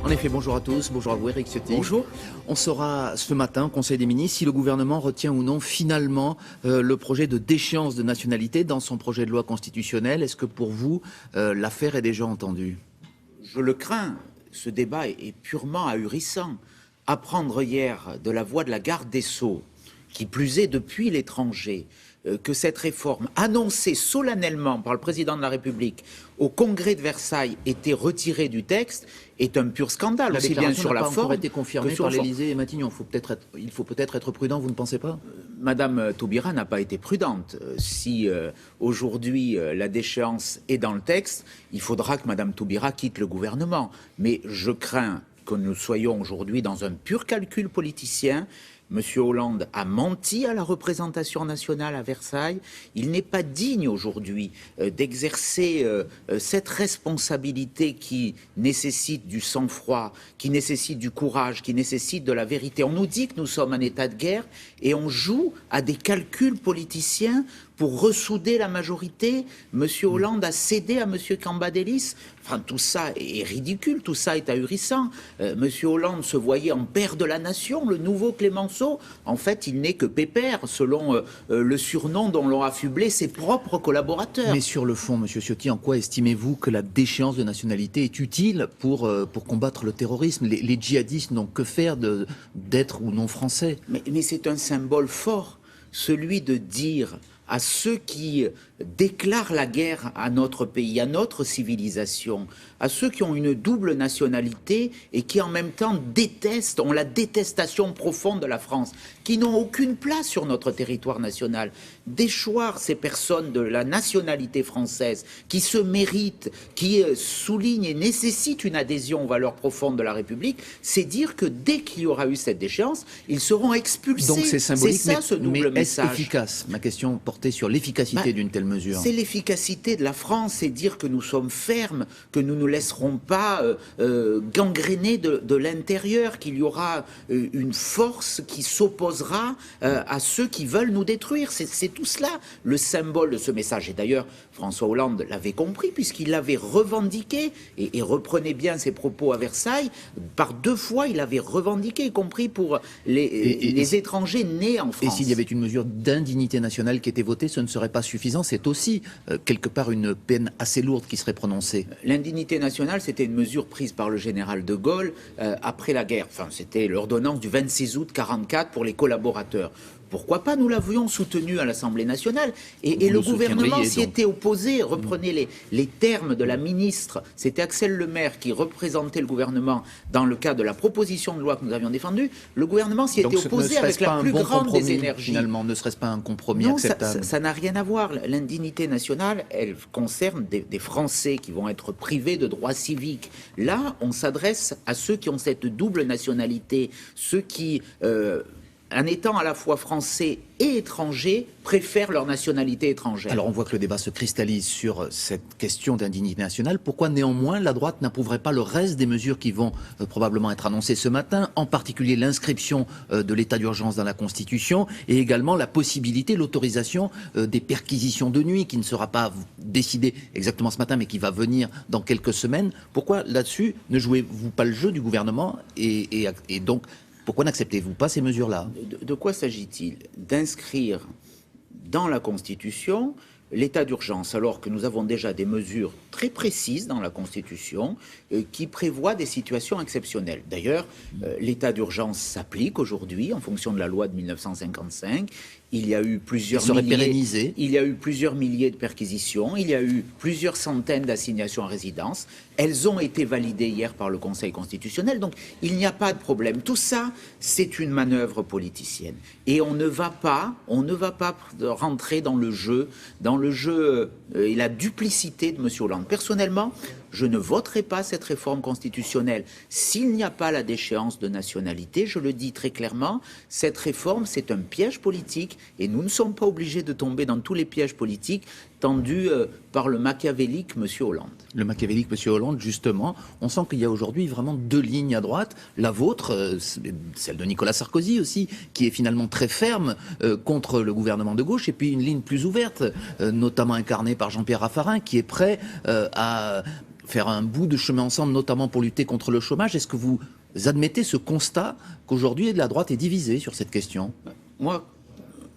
En effet, bonjour à tous, bonjour à vous Éric Ciotti. Bonjour. On saura ce matin au Conseil des ministres si le gouvernement retient ou non finalement le projet de déchéance de nationalité dans son projet de loi constitutionnelle. Est-ce que pour vous, l'affaire est déjà entendue? Je le crains, ce débat est purement ahurissant. Apprendre hier de la voix de la garde des Sceaux, qui plus est depuis l'étranger, que cette réforme, annoncée solennellement par le président de la République au congrès de Versailles, était retirée du texte, est un pur scandale. La aussi bien sur la forme. n'a pas encore été confirmée que sur par le fond. l'Élysée et Matignon. Il faut peut-être être prudent, vous ne pensez pas? Madame Taubira n'a pas été prudente. Si aujourd'hui la déchéance est dans le texte, il faudra que Madame Taubira quitte le gouvernement. Mais je crains que nous soyons aujourd'hui dans un pur calcul politicien. Monsieur Hollande a menti à la représentation nationale à Versailles. Il n'est pas digne aujourd'hui d'exercer cette responsabilité qui nécessite du sang-froid, qui nécessite du courage, qui nécessite de la vérité. On nous dit que nous sommes en état de guerre et on joue à des calculs politiciens pour ressouder la majorité. Monsieur Hollande a cédé à Monsieur Cambadélis. Enfin, tout ça est ridicule, tout ça est ahurissant. Monsieur Hollande se voyait en père de la nation, le nouveau Clémenceau. En fait, il n'est que pépère, selon le surnom dont l'ont affublé ses propres collaborateurs. Mais sur le fond, Monsieur Ciotti, en quoi estimez-vous que la déchéance de nationalité est utile pour combattre le terrorisme? Les djihadistes n'ont que faire d'être ou non français. Mais c'est un symbole fort, celui de dire à ceux qui déclarent la guerre à notre pays, à notre civilisation, à ceux qui ont une double nationalité et qui en même temps détestent, ont la détestation profonde de la France, qui n'ont aucune place sur notre territoire national, déchoir ces personnes de la nationalité française, qui se méritent, qui soulignent et nécessitent une adhésion aux valeurs profondes de la République, c'est dire que dès qu'il y aura eu cette déchéance, ils seront expulsés. Donc c'est symbolique, ça ce double mais est-ce message. efficace? Ma question portait sur l'efficacité d'une telle mesure. C'est l'efficacité de la France, c'est dire que nous sommes fermes, que nous ne laisserons pas gangréner de l'intérieur, qu'il y aura une force qui s'opposera à ceux qui veulent nous détruire. C'est tout cela le symbole de ce message. Et d'ailleurs, François Hollande l'avait compris puisqu'il l'avait revendiqué, et reprenez bien ses propos à Versailles, par 2 fois il avait revendiqué, y compris pour les étrangers nés en France. Et s'il y avait une mesure d'indignité nationale qui était votée, ce ne serait pas suffisant? C'est aussi quelque part une peine assez lourde qui serait prononcée. L'indignité nationale, c'était une mesure prise par le général de Gaulle après la guerre. Enfin, c'était l'ordonnance du 26 août 1944 pour les collaborateurs. Pourquoi pas? Nous l'avions soutenu à l'Assemblée nationale et le gouvernement s'y était opposé. Reprenez les termes de la ministre. C'était Axel Lemaire qui représentait le gouvernement dans le cadre de la proposition de loi que nous avions défendue. Le gouvernement s'y était opposé avec la plus grande des énergies. Finalement, ne serait-ce pas un compromis non, acceptable? Ça n'a rien à voir. L'indignité nationale, elle concerne des Français qui vont être privés de droits civiques. Là, on s'adresse à ceux qui ont cette double nationalité, ceux qui... en étant à la fois français et étrangers, préfèrent leur nationalité étrangère. Alors on voit que le débat se cristallise sur cette question d'indignité nationale. Pourquoi néanmoins la droite n'approuverait pas le reste des mesures qui vont probablement être annoncées ce matin, en particulier l'inscription de l'état d'urgence dans la Constitution et également la possibilité, l'autorisation des perquisitions de nuit qui ne sera pas décidée exactement ce matin mais qui va venir dans quelques semaines? Pourquoi là-dessus ne jouez-vous pas le jeu du gouvernement et donc pourquoi n'acceptez-vous pas ces mesures-là? De quoi s'agit-il? D'inscrire dans la Constitution l'état d'urgence, alors que nous avons déjà des mesures très précises dans la Constitution qui prévoient des situations exceptionnelles. D'ailleurs, l'état d'urgence s'applique aujourd'hui en fonction de la loi de 1955. Il y a eu plusieurs milliers de perquisitions, il y a eu plusieurs centaines d'assignations à résidence. Elles ont été validées hier par le Conseil constitutionnel, donc il n'y a pas de problème. Tout ça, c'est une manœuvre politicienne. Et on ne va pas rentrer dans le jeu et la duplicité de M. Hollande. Personnellement, je ne voterai pas cette réforme constitutionnelle s'il n'y a pas la déchéance de nationalité. Je le dis très clairement, cette réforme, c'est un piège politique et nous ne sommes pas obligés de tomber dans tous les pièges politiques tendu par le machiavélique M. Hollande. Le machiavélique M. Hollande, justement, on sent qu'il y a aujourd'hui vraiment deux lignes à droite. La vôtre, celle de Nicolas Sarkozy aussi, qui est finalement très ferme contre le gouvernement de gauche, et puis une ligne plus ouverte, notamment incarnée par Jean-Pierre Raffarin, qui est prêt à faire un bout de chemin ensemble, notamment pour lutter contre le chômage. Est-ce que vous admettez ce constat qu'aujourd'hui la droite est divisée sur cette question? Moi,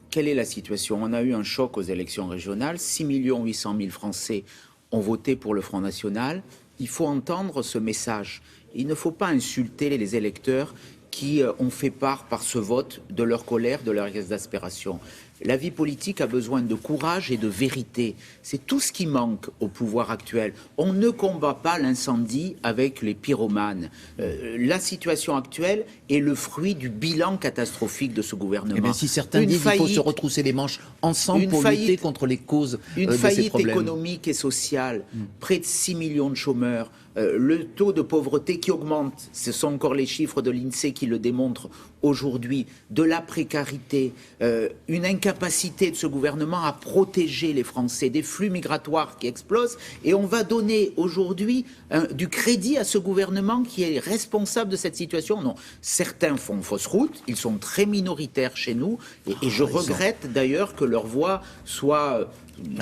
quelle est la situation? On a eu un choc aux élections régionales. 6 800 000 Français ont voté pour le Front National. Il faut entendre ce message. Il ne faut pas insulter les électeurs qui ont fait part par ce vote de leur colère, de leur exaspération. La vie politique a besoin de courage et de vérité. C'est tout ce qui manque au pouvoir actuel. On ne combat pas l'incendie avec les pyromanes. La situation actuelle est le fruit du bilan catastrophique de ce gouvernement. Eh bien, si certains disent qu'il faut se retrousser les manches ensemble pour lutter contre les causes de ces problèmes. Une faillite économique et sociale, près de 6 millions de chômeurs, le taux de pauvreté qui augmente, ce sont encore les chiffres de l'INSEE qui le démontrent aujourd'hui, de la précarité, une incapacité de ce gouvernement à protéger les Français, des flux migratoires qui explosent, et on va donner aujourd'hui du crédit à ce gouvernement qui est responsable de cette situation. Non, certains font fausse route, ils sont très minoritaires chez nous, et je regrette d'ailleurs que leur voix soit...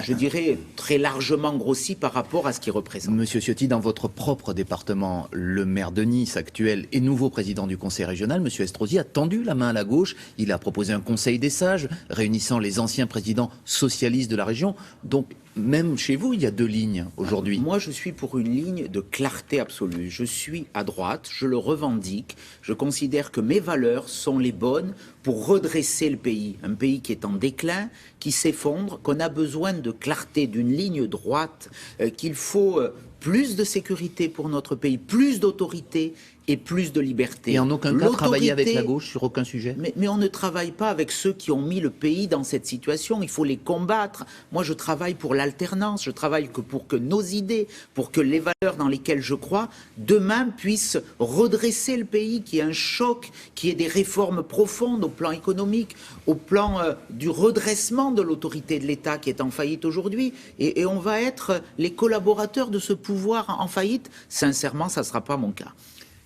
je dirais, très largement grossi par rapport à ce qu'il représente. Monsieur Ciotti, dans votre propre département, le maire de Nice actuel et nouveau président du conseil régional, Monsieur Estrosi, a tendu la main à la gauche. Il a proposé un conseil des sages, réunissant les anciens présidents socialistes de la région. Donc, même chez vous, il y a deux lignes aujourd'hui. Moi, je suis pour une ligne de clarté absolue. Je suis à droite, je le revendique. Je considère que mes valeurs sont les bonnes pour redresser le pays. Un pays qui est en déclin, qui s'effondre, qu'on a besoin de clarté, d'une ligne droite, qu'il faut plus de sécurité pour notre pays, plus d'autorité et plus de liberté. Et en aucun cas travailler avec la gauche sur aucun sujet. Mais on ne travaille pas avec ceux qui ont mis le pays dans cette situation. Il faut les combattre. Moi, je travaille pour l'alternance. Je travaille pour que nos idées, pour que les valeurs dans lesquelles je crois, demain puissent redresser le pays, qu'il y ait un choc, qu'il y ait des réformes profondes au plan économique, au plan du redressement de l'autorité de l'État qui est en faillite aujourd'hui. Et on va être les collaborateurs de ce pouvoir en faillite. Sincèrement, ça ne sera pas mon cas.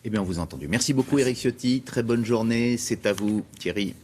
Eh bien, on vous a entendu. Merci beaucoup, Éric Ciotti. Très bonne journée. C'est à vous, Thierry.